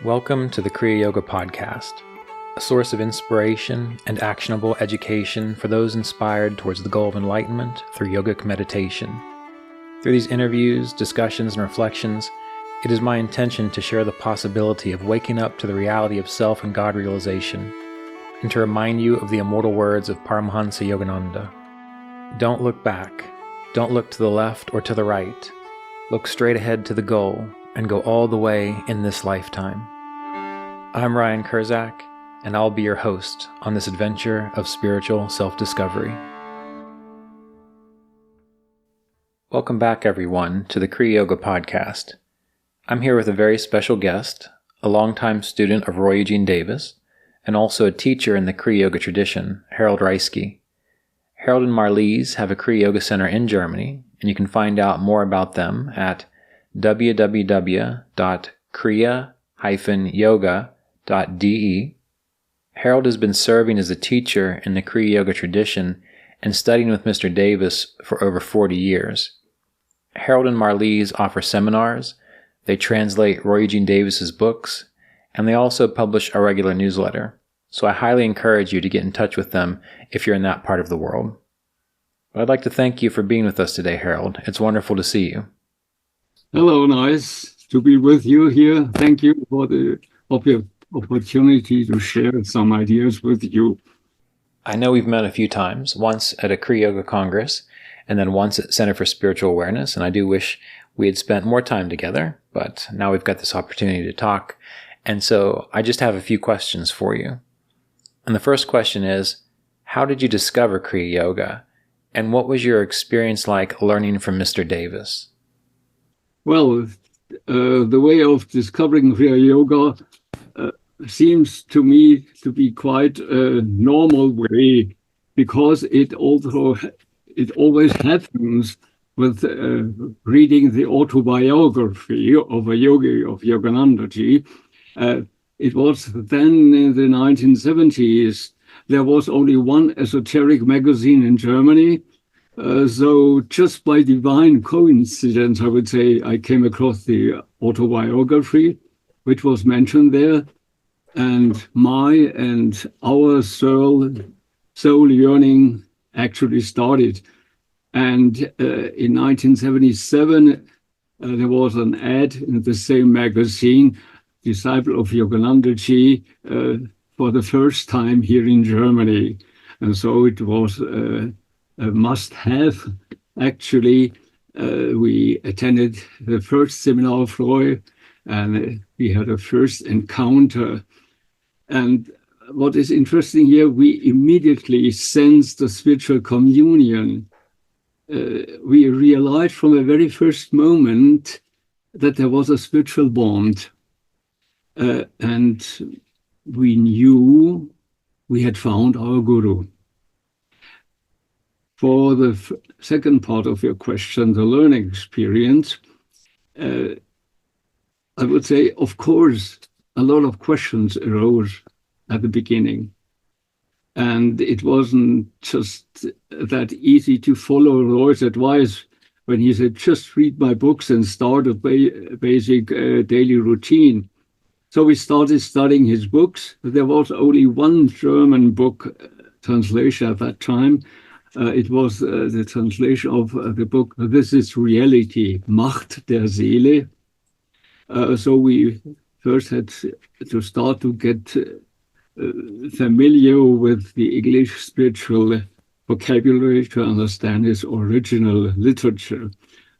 Welcome to the Kriya Yoga podcast, a source of inspiration and actionable education for those inspired towards the goal of enlightenment through yogic meditation. Through these interviews, discussions, and reflections, it is my intention to share the possibility of waking up to the reality of self and God realization, and to remind you of the immortal words of Paramahansa Yogananda. Don't look back. Don't look to the left or to the right. Look straight ahead to the goal and go all the way in this lifetime. I'm Ryan Kurzak, and I'll be your host on this adventure of spiritual self-discovery. Welcome back, everyone, to the Kriya Yoga podcast. I'm here with a very special guest, a longtime student of Roy Eugene Davis, and also a teacher in the Kriya Yoga tradition, Harald Reiske. Harald and Marlies have a Kriya Yoga center in Germany, and you can find out more about them at www.kriya-yoga.de. Harald has been serving as a teacher in the Kriya Yoga tradition and studying with Mr. Davis for over 40 years. Harald and Marlies offer seminars, they translate Roy Eugene Davis's books, and they also publish a regular newsletter. So I highly encourage you to get in touch with them if you're in that part of the world. But I'd like to thank you for being with us today, Harald. It's wonderful to see you. Hello, nice to be with you here. Thank you for the opportunity to share some ideas with you. I know we've met a few times, once at a Kriya Yoga Congress, and then once at Center for Spiritual Awareness, and I do wish we had spent more time together, but now we've got this opportunity to talk, and so I just have a few questions for you. And the first question is, how did you discover Kriya Yoga, and what was your experience like learning from Mr. Davis? Well, the way of discovering Kriya Yoga seems to me to be quite a normal way, because it always happens with reading the autobiography of a yogi, of Yoganandaji. It was then in the 1970s. There was only one esoteric magazine in Germany. So just by divine coincidence, I would say, I came across the autobiography, which was mentioned there. And my and our soul yearning actually started. And in 1977, there was an ad in the same magazine, Disciple of Yoganandaji, for the first time here in Germany. And so it was a must-have. Actually, we attended the first seminar of Roy, and we had a first encounter. And what is interesting here, we immediately sensed the spiritual communion. We realized from the very first moment that there was a spiritual bond. And we knew we had found our guru. For the second part of your question, the learning experience, I would say, of course, a lot of questions arose at the beginning. And it wasn't just that easy to follow Roy's advice when he said, just read my books and start a basic daily routine. So we started studying his books. There was only one German book translation at that time. It was the translation of the book, This is Reality, Macht der Seele. So we first had to start to get familiar with the English spiritual vocabulary to understand his original literature.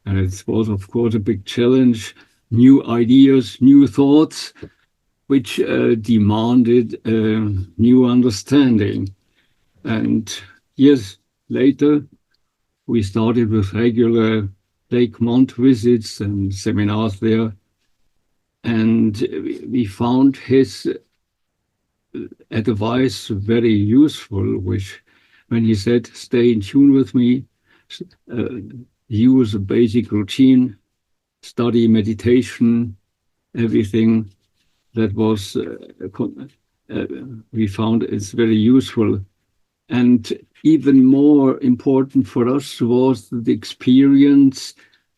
And it was, of course, a big challenge, new ideas, new thoughts, which demanded new understanding. And years later, we started with regular Lake Mont visits and seminars there. And we found his advice very useful, which when he said, stay in tune with me, use a basic routine, study meditation, everything that was, we found it's very useful. And even more important for us was the experience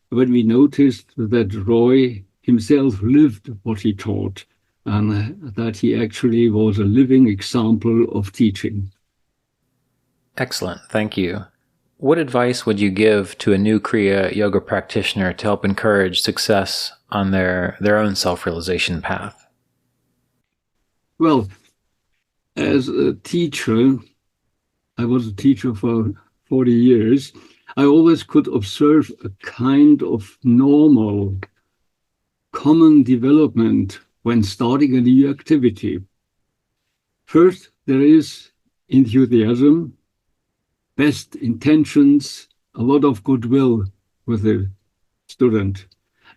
when we noticed that Roy himself lived what he taught. and that he actually was a living example of teaching. Excellent. Thank you. What advice would you give to a new Kriya Yoga practitioner to help encourage success on their own self-realization path? Well, as a teacher, I was a teacher for 40 years. I always could observe a kind of normal, common development when starting a new activity. First, there is enthusiasm, best intentions, a lot of goodwill with the student.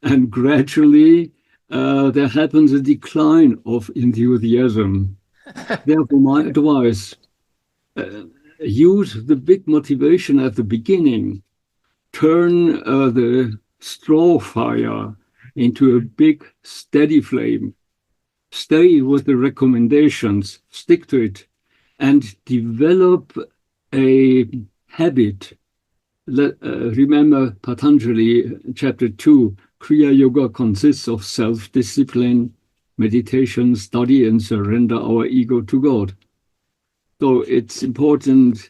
And gradually, there happens a decline of enthusiasm. Therefore, my advice, use the big motivation at the beginning, turn the straw fire into a big steady flame. Stay with the recommendations, stick to it, and develop a habit. Remember Patanjali, chapter 2, Kriya Yoga consists of self-discipline, meditation, study, and surrender our ego to God. So it's important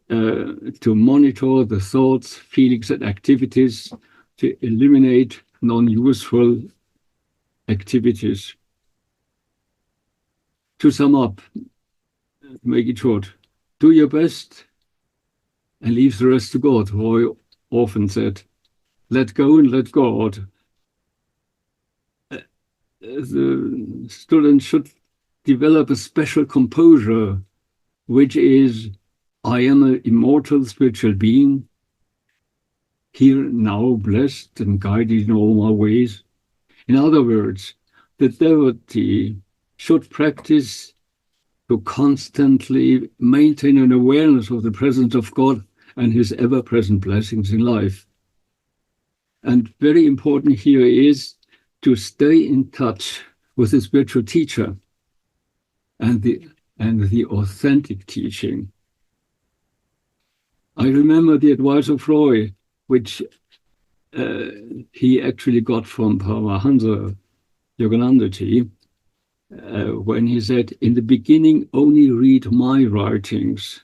to monitor the thoughts, feelings, and activities to eliminate non-useful activities. To sum up, make it short, do your best and leave the rest to God. Roy often said, let go and let God. The student should develop a special composure, which is, I am an immortal spiritual being, here now blessed and guided in all my ways. In other words, the devotee should practice to constantly maintain an awareness of the presence of God and his ever-present blessings in life. And very important here is to stay in touch with the spiritual teacher and the authentic teaching. I remember the advice of Roy, which he actually got from Paramahansa Yoganandaji, when he said, in the beginning, only read my writings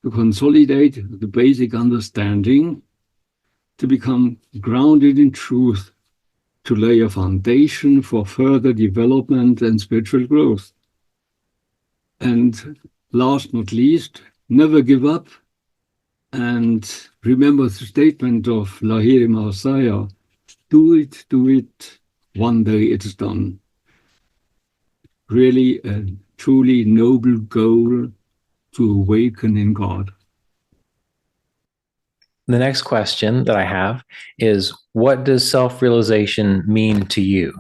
to consolidate the basic understanding, to become grounded in truth, to lay a foundation for further development and spiritual growth. And last not least, never give up. And remember the statement of Lahiri Mahasaya, do it, one day it's done. Really a truly noble goal to awaken in God. The next question that I have is, what does self-realization mean to you?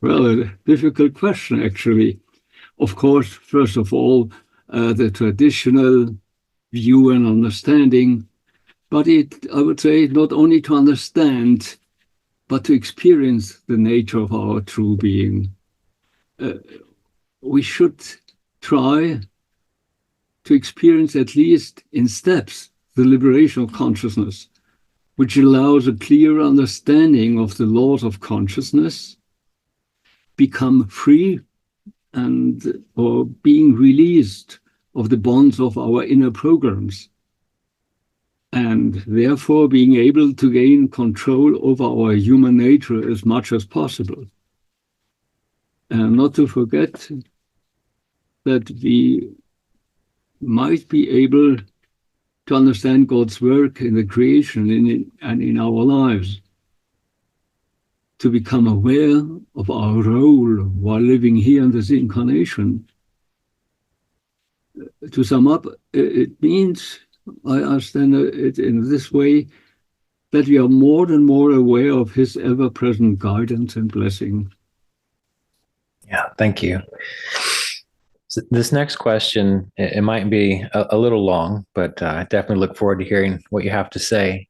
Well, a difficult question, actually. Of course, first of all, the traditional view and understanding, but I would say, not only to understand, but to experience the nature of our true being. We should try to experience, at least in steps, the liberation of consciousness, which allows a clear understanding of the laws of consciousness, become free or being released of the bonds of our inner programs, and therefore being able to gain control over our human nature as much as possible. And not to forget that we might be able to understand God's work in the creation and in our lives, to become aware of our role while living here in this incarnation. To sum up, it means, I understand it in this way, that we are more and more aware of his ever-present guidance and blessing. Yeah, thank you. So this next question, it might be a little long, but I definitely look forward to hearing what you have to say.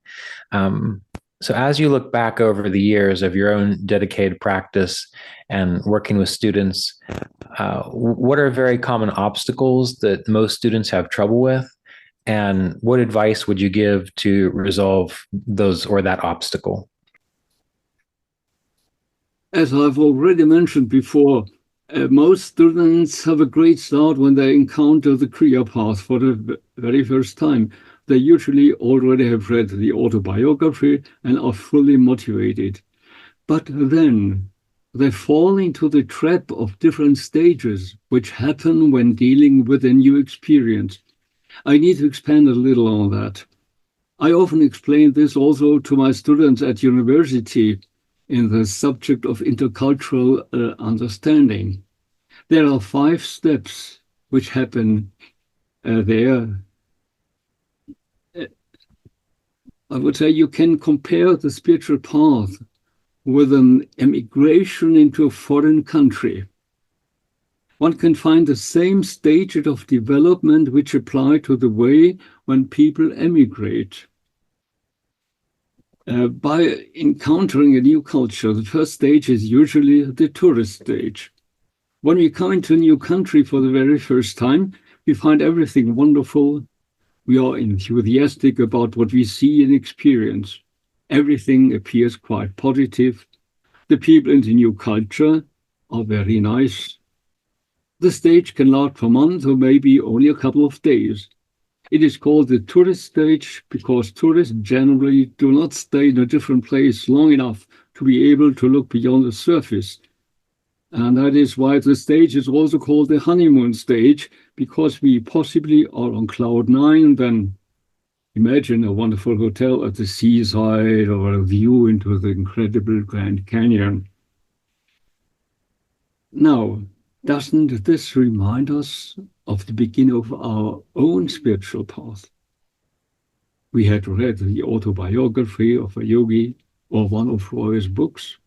So as you look back over the years of your own dedicated practice and working with students, what are very common obstacles that most students have trouble with? And what advice would you give to resolve those or that obstacle? As I've already mentioned before, most students have a great start when they encounter the Kriya path for the very first time. They usually already have read the autobiography and are fully motivated. But then they fall into the trap of different stages which happen when dealing with a new experience. I need to expand a little on that. I often explain this also to my students at university in the subject of intercultural understanding. There are 5 steps which happen there. I would say you can compare the spiritual path with an emigration into a foreign country. One can find the same stages of development which apply to the way when people emigrate. By encountering a new culture, the first stage is usually the tourist stage. When we come into a new country for the very first time, we find everything wonderful. We are enthusiastic about what we see and experience. Everything appears quite positive. The people in the new culture are very nice. The stage can last for months or maybe only a couple of days. It is called the tourist stage because tourists generally do not stay in a different place long enough to be able to look beyond the surface. And that is why the stage is also called the honeymoon stage, because we possibly are on cloud 9. Then imagine a wonderful hotel at the seaside or a view into the incredible Grand Canyon. Now, doesn't this remind us of the beginning of our own spiritual path? We had read the autobiography of a yogi or one of Roy's books.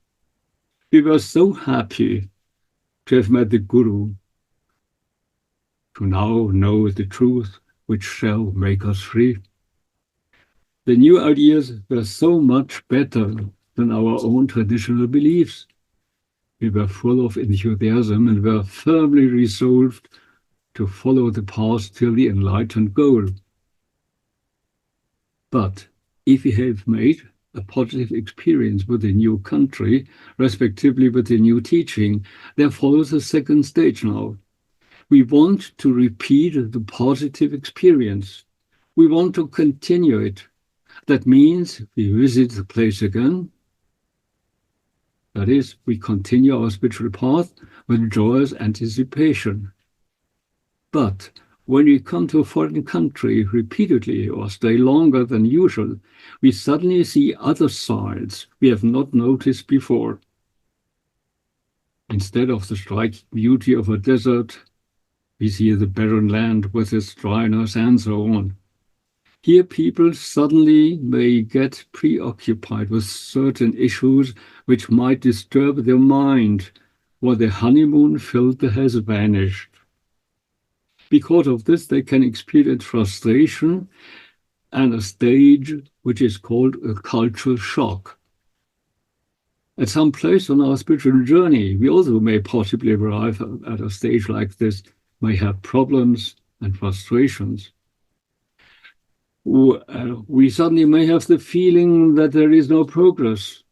We were so happy to have met the Guru, to now know the truth which shall make us free. The new ideas were so much better than our own traditional beliefs. We were full of enthusiasm and were firmly resolved to follow the path till the enlightened goal. But if we have made a positive experience with a new country, respectively with the new teaching, there follows a second stage now. We want to repeat the positive experience. We want to continue it. That means we visit the place again. That is, we continue our spiritual path with joyous anticipation. But when we come to a foreign country repeatedly or stay longer than usual, we suddenly see other sides we have not noticed before. Instead of the striking beauty of a desert, we see the barren land with its dryness and so on. Here people suddenly may get preoccupied with certain issues which might disturb their mind, while the honeymoon filter has vanished. Because of this, they can experience frustration and a stage which is called a cultural shock. At some place on our spiritual journey, we also may possibly arrive at a stage like this, may have problems and frustrations. We suddenly may have the feeling that there is no progress.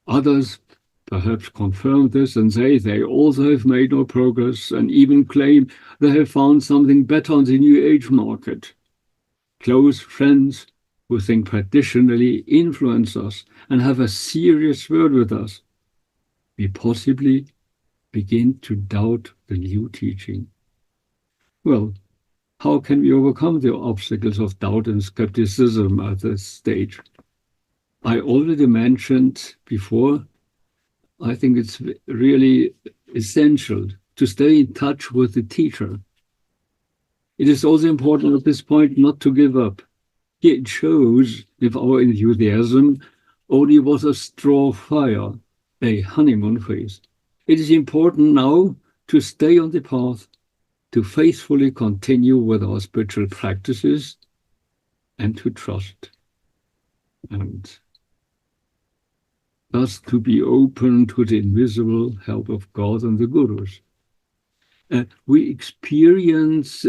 Others perhaps confirm this and say they also have made no progress and even claim they have found something better on the New Age market. Close friends who think traditionally influence us and have a serious word with us. We possibly begin to doubt the new teaching. Well, how can we overcome the obstacles of doubt and skepticism at this stage? I already mentioned before, I think it's really essential to stay in touch with the teacher. It is also important at this point not to give up. Here it shows if our enthusiasm only was a straw fire, a honeymoon phase. It is important now to stay on the path, to faithfully continue with our spiritual practices and to trust. And thus to be open to the invisible help of God and the Gurus. We experience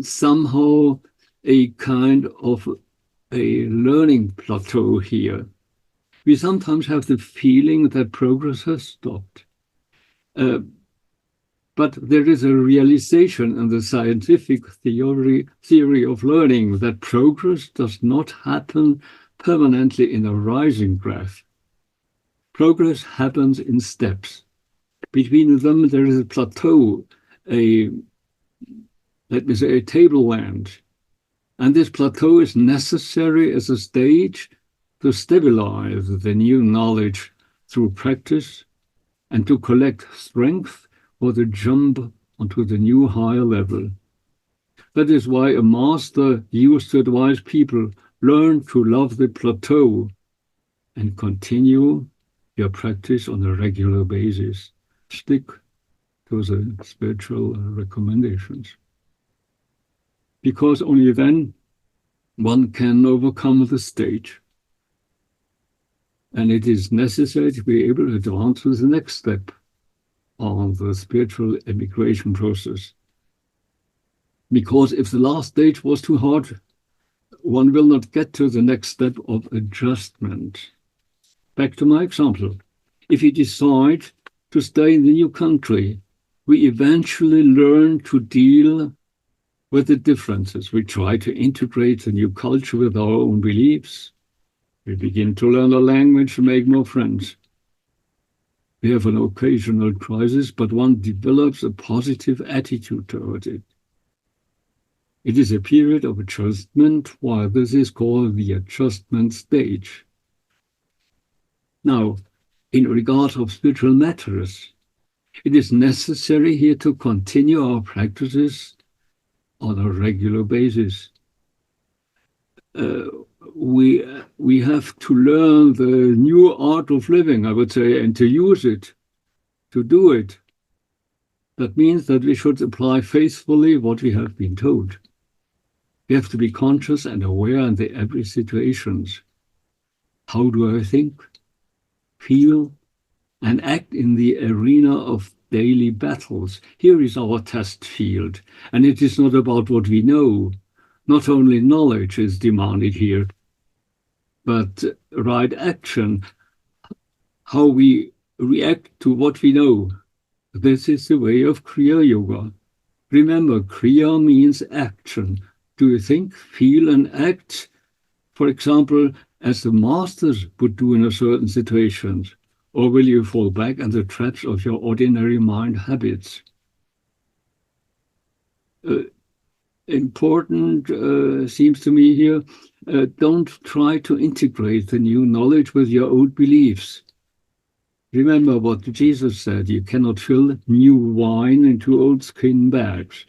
somehow a kind of a learning plateau here. we sometimes have the feeling that progress has stopped. But there is a realization in the scientific theory of learning that progress does not happen permanently in a rising graph. Progress happens in steps. Between them, there is a plateau, let me say, a tableland. And this plateau is necessary as a stage to stabilize the new knowledge through practice and to collect strength for the jump onto the new higher level. That is why a master used to advise people, learn to love the plateau and continue your practice on a regular basis. Stick to the spiritual recommendations. Because only then one can overcome the stage. And it is necessary to be able to advance to the next step on the spiritual immigration process. Because if the last stage was too hard, one will not get to the next step of adjustment. Back to my example. If you decide to stay in the new country, we eventually learn to deal with the differences. We try to integrate the new culture with our own beliefs. We begin to learn the language and make more friends. We have an occasional crisis, but one develops a positive attitude toward it. It is a period of adjustment, while this is called the adjustment stage. Now, in regard of spiritual matters, it is necessary here to continue our practices on a regular basis. We have to learn the new art of living, I would say, and to use it, to do it. That means that we should apply faithfully what we have been told. We have to be conscious and aware in the every situations. How do I think, feel, and act in the arena of daily battles? Here is our test field, and it is not about what we know. Not only knowledge is demanded here, but right action, how we react to what we know. This is the way of Kriya Yoga. Remember, Kriya means action. Do you think, feel, and act, for example, as the masters would do in a certain situation? Or will you fall back in the traps of your ordinary mind habits? Important seems to me here, don't try to integrate the new knowledge with your old beliefs. Remember what Jesus said, you cannot fill new wine into old skin bags.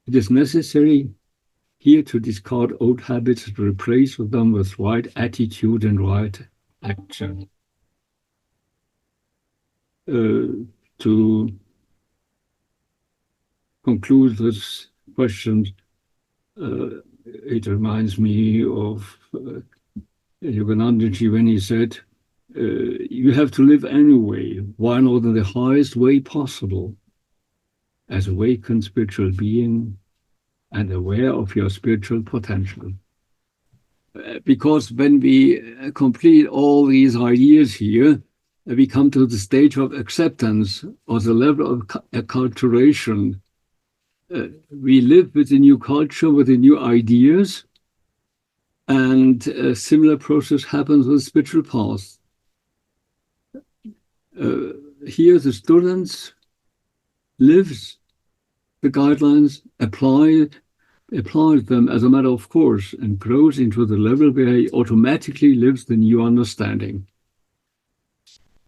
It is necessary here to discard old habits and replace them with right attitude and right action. To conclude this question, it reminds me of Yoganandaji when he said, you have to live anyway, why not in the highest way possible, as awakened spiritual being and aware of your spiritual potential. Because when we complete all these ideas here, we come to the stage of acceptance or the level of acculturation. We live with the new culture, with the new ideas, and a similar process happens with spiritual paths. Here the students lives the guidelines, apply them as a matter of course, and grows into the level where he automatically lives the new understanding.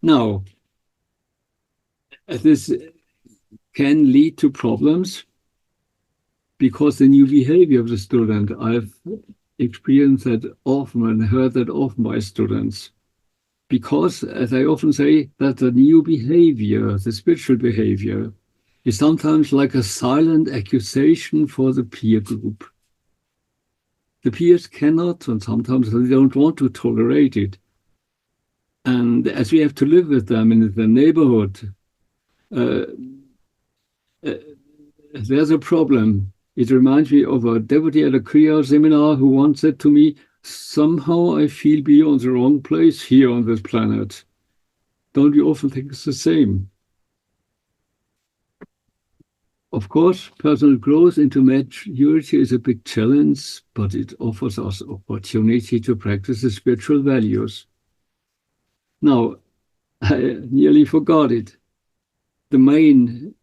Now, this can lead to problems because the new behavior of the student, I've experienced that often and heard that often by students. Because, as I often say, that the new behavior, the spiritual behavior, is sometimes like a silent accusation for the peer group. The peers cannot, and sometimes they don't want to tolerate it. And as we have to live with them in the neighborhood, there's a problem. It reminds me of a devotee at a Kriya seminar who once said to me, Somehow I feel beyond the wrong place here on this planet. Don't you often think it's the same? Of course, personal growth into maturity is a big challenge, but it offers us opportunity to practice the spiritual values. Now, I nearly forgot it. The main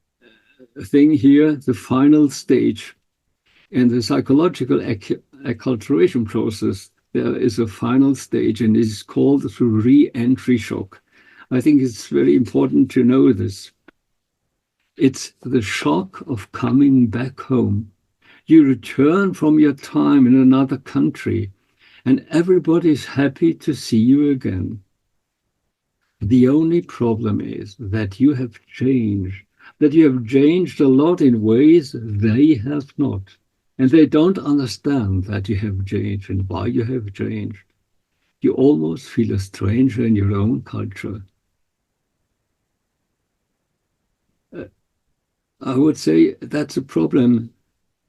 thing here, the final stage in the psychological acculturation process, there is a final stage, and it is called the re-entry shock. I think it's very important to know this. It's the shock of coming back home. You return from your time in another country, and everybody's happy to see you again. The only problem is that you have changed, a lot in ways they have not. And they don't understand that you have changed and why you have changed. You almost feel a stranger in your own culture. I would say that's a problem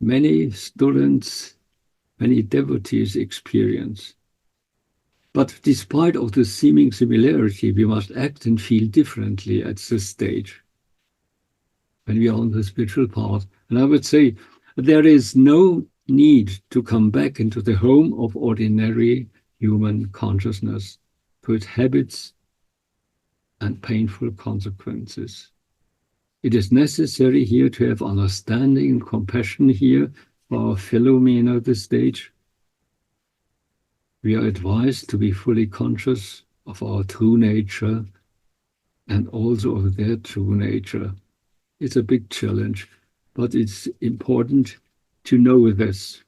many students, many devotees experience. But despite of the seeming similarity, we must act and feel differently at this stage when we are on the spiritual path. And I would say there is no need to come back into the home of ordinary human consciousness, to its habits and painful consequences. It is necessary here to have understanding and compassion here for our fellow men at this stage. We are advised to be fully conscious of our true nature and also of their true nature. It's a big challenge, but it's important to know this.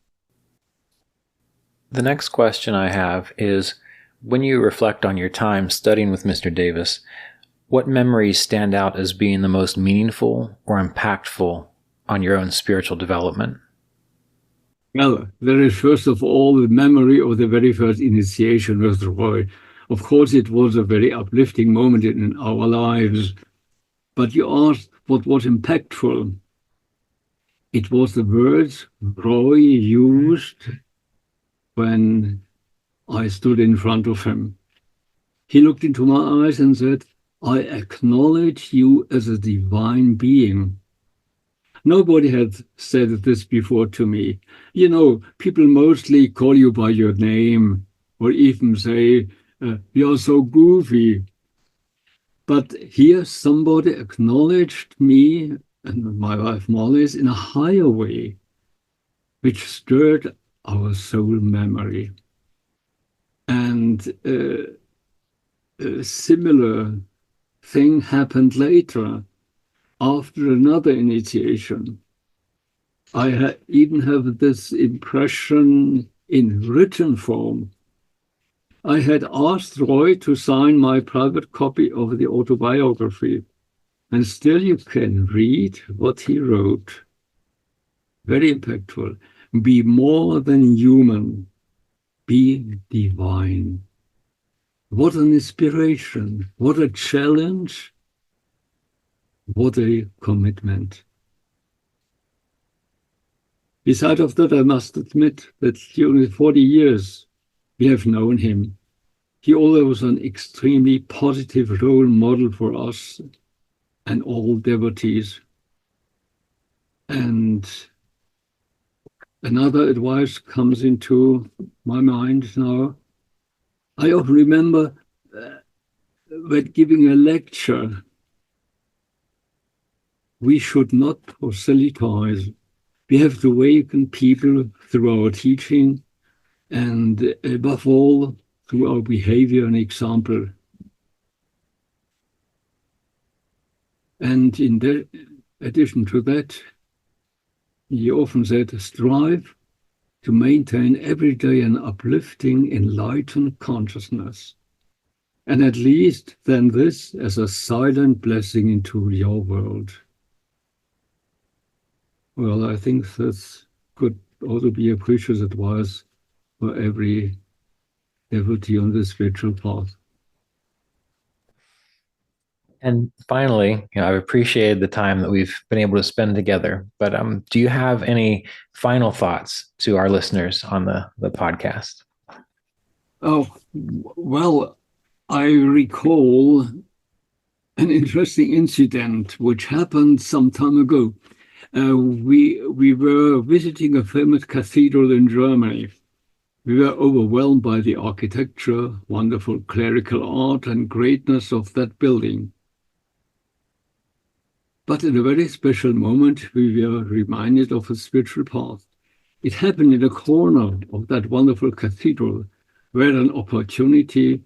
The next question I have is, when you reflect on your time studying with Mr. Davis, what memories stand out as being the most meaningful or impactful on your own spiritual development? Well, there is first of all the memory of the very first initiation with Roy. Of course, it was a very uplifting moment in our lives. But you asked what was impactful. It was the words Roy used when I stood in front of him. He looked into my eyes and said, "I acknowledge you as a divine being." Nobody had said this before to me. You know, people mostly call you by your name or even say, "You're so goofy." But here somebody acknowledged me and my wife Molly's in a higher way, which stirred our soul memory. And a similar thing happened later after another initiation. I even have this impression in written form. I had asked Roy to sign my private copy of the autobiography, and still you can read what he wrote. Very impactful. Be more than human. Be divine. What an inspiration. What a challenge. What a commitment. Besides of that, I must admit that during the 40 years we have known him, he always was an extremely positive role model for us and all devotees. And another advice comes into my mind now. I often remember when giving a lecture, we should not proselytize. We have to awaken people through our teaching and above all, through our behavior and example. And in addition to that, he often said, strive to maintain every day an uplifting, enlightened consciousness. And at least then this as a silent blessing into your world. Well, I think that could also be a precious advice for every devotee on the spiritual path. And finally, I've appreciated the time that we've been able to spend together, but do you have any final thoughts to our listeners on the podcast? Oh, well, I recall an interesting incident which happened some time ago. We were visiting a famous cathedral in Germany. We were overwhelmed by the architecture, wonderful clerical art, and greatness of that building. But in a very special moment, we were reminded of a spiritual path. It happened in a corner of that wonderful cathedral where an opportunity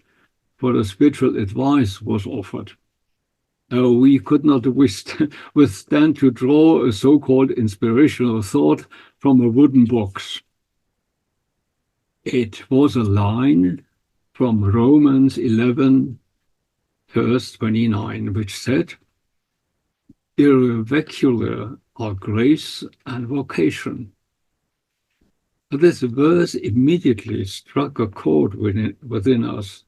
for a spiritual advice was offered. We could not withstand to draw a so-called inspirational thought from a wooden box. It was a line from Romans 11, verse 29, which said, "Irrevocable are grace and vocation." This verse immediately struck a chord within us.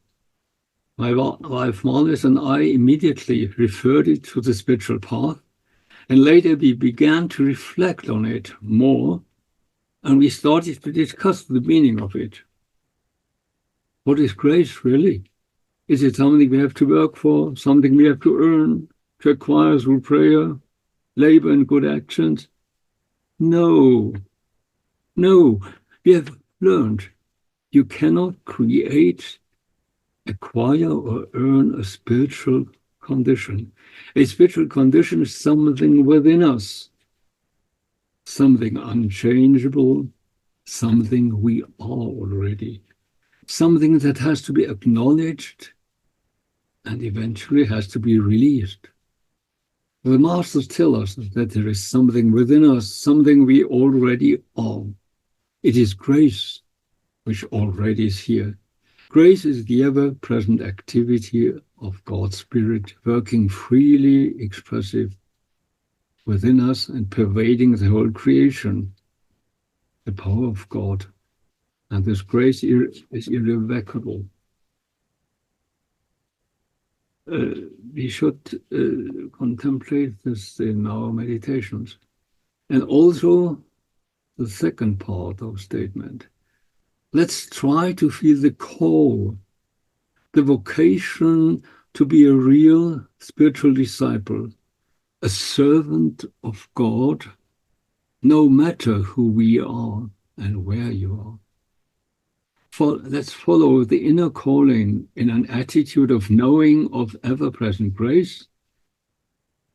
My wife Marlies and I immediately referred it to the spiritual path, and later we began to reflect on it more, and we started to discuss the meaning of it. What is grace really? Is it something we have to work for, something we have to earn, to acquire through prayer, labor and good actions? No. We have learned you cannot create, acquire, or earn a spiritual condition. A spiritual condition is something within us, something unchangeable, something we are already, something that has to be acknowledged and eventually has to be released. The masters tell us that there is something within us, something we already are. It is grace which already is here. Grace is the ever-present activity of God's Spirit, working freely expressive within us and pervading the whole creation. The power of God. And this grace is irrevocable. We should contemplate this in our meditations. And also the second part of statement. Let's try to feel the call, the vocation to be a real spiritual disciple, a servant of God, no matter who we are and where you are. Let's follow the inner calling in an attitude of knowing of ever-present grace,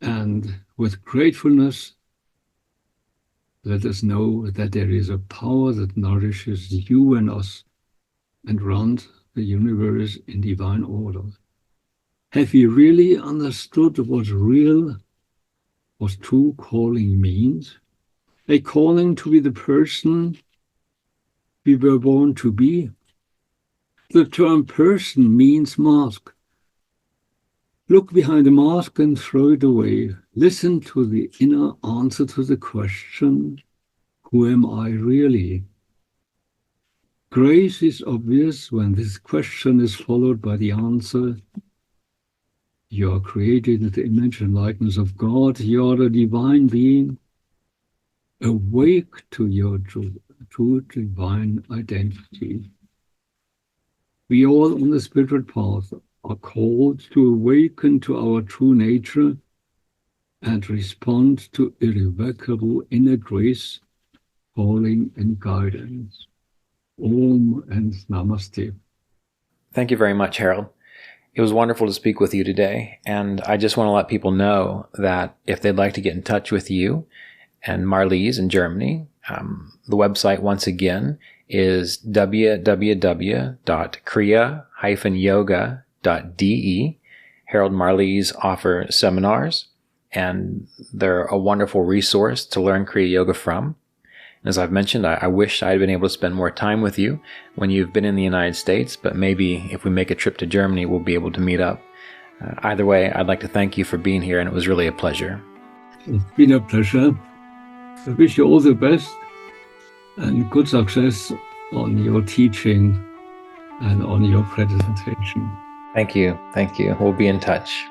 and with gratefulness, let us know that there is a power that nourishes you and us and runs the universe in divine order. Have we really understood what true calling means? A calling to be the person we were born to be. The term person means mask. Look behind the mask and throw it away. Listen to the inner answer to the question, who am I really? Grace is obvious when this question is followed by the answer, you are created in the image and likeness of God. You are a divine being. Awake to your true divine identity. We all on the spiritual path are called to awaken to our true nature and respond to irrevocable inner grace, calling and guidance. Om and Namaste. Thank you very much, Harald. It was wonderful to speak with you today, and I just want to let people know that if they'd like to get in touch with you and Marlies in Germany, the website once again is www.kriya-yoga.de. Harald and Marlies offer seminars, and they're a wonderful resource to learn Kriya Yoga from. And as I've mentioned, I wish I'd been able to spend more time with you when you've been in the United States, but maybe if we make a trip to Germany, we'll be able to meet up. Either way, I'd like to thank you for being here, and it was really a pleasure. It's been a pleasure. I wish you all the best and good success on your teaching and on your presentation. Thank you. Thank you. We'll be in touch.